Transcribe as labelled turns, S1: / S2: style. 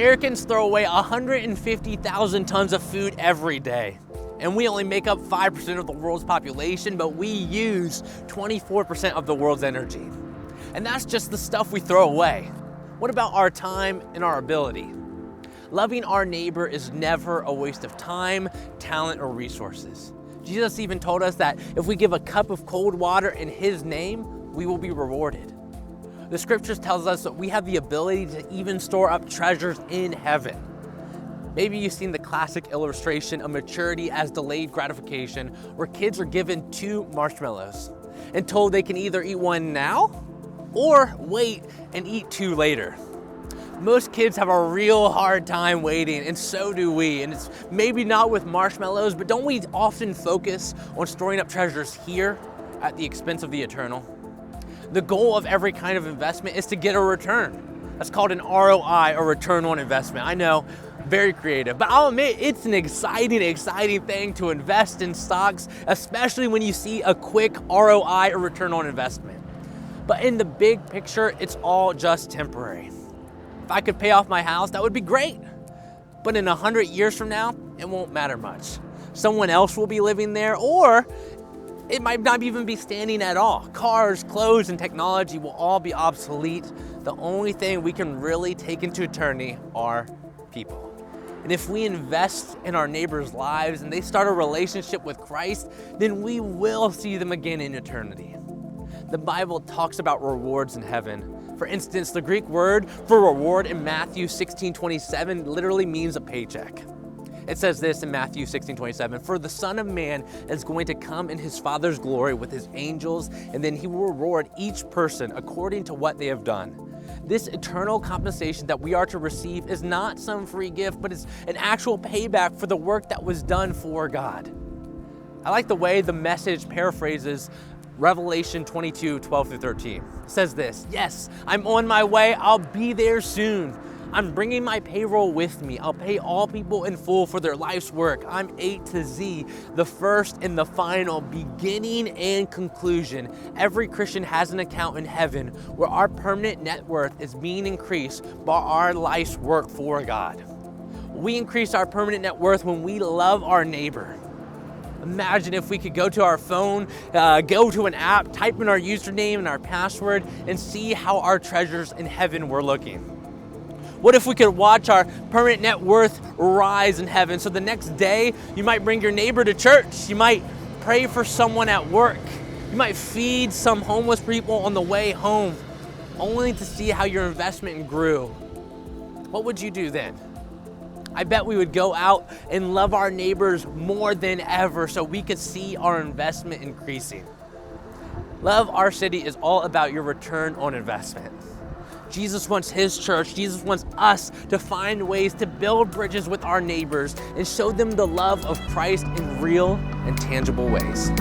S1: Americans throw away 150,000 tons of food every day. And we only make up 5% of the world's population, but we use 24% of the world's energy. And that's just the stuff we throw away. What about our time and our ability? Loving our neighbor is never a waste of time, talent, or resources. Jesus even told us that if we give a cup of cold water in his name, we will be rewarded. The scriptures tells us that we have the ability to even store up treasures in heaven. Maybe you've seen the classic illustration of maturity as delayed gratification, where kids are given 2 marshmallows and told they can either eat one now or wait and eat 2 later. Most kids have a real hard time waiting, and so do we. And it's maybe not with marshmallows, but don't we often focus on storing up treasures here at the expense of the eternal? The goal of every kind of investment is to get a return. That's called an ROI, or return on investment. I know, very creative, but I'll admit it's an exciting thing to invest in stocks, especially when you see a quick ROI, or return on investment. But in the big picture, it's all just temporary. If I could pay off my house, that would be great. But in 100 years from now, it won't matter much. Someone else will be living there, or it might not even be standing at all. Cars, clothes, and technology will all be obsolete. The only thing we can really take into eternity are people. And if we invest in our neighbors' lives and they start a relationship with Christ, then we will see them again in eternity. The Bible talks about rewards in heaven. For instance, the Greek word for reward in Matthew 16:27 literally means a paycheck. It says this in Matthew 16:27, "For the Son of Man is going to come in his Father's glory with his angels, and then he will reward each person according to what they have done." This eternal compensation that we are to receive is not some free gift, but it's an actual payback for the work that was done for God. I like the way the Message paraphrases Revelation 22:12-13. It says this, "Yes, I'm on my way. I'll be there soon. I'm bringing my payroll with me. I'll pay all people in full for their life's work. I'm A to Z, the first and the final, beginning and conclusion. Every Christian has an account in heaven where our permanent net worth is being increased by our life's work for God." We increase our permanent net worth when we love our neighbor. Imagine if we could go to our phone, go to an app, type in our username and our password, and see how our treasures in heaven were looking. What if we could watch our permanent net worth rise in heaven? So the next day, you might bring your neighbor to church. You might pray for someone at work. You might feed some homeless people on the way home, only to see how your investment grew. What would you do then? I bet we would go out and love our neighbors more than ever so we could see our investment increasing. Love Our City is all about your return on investment. Jesus wants his church, Jesus wants us to find ways to build bridges with our neighbors and show them the love of Christ in real and tangible ways.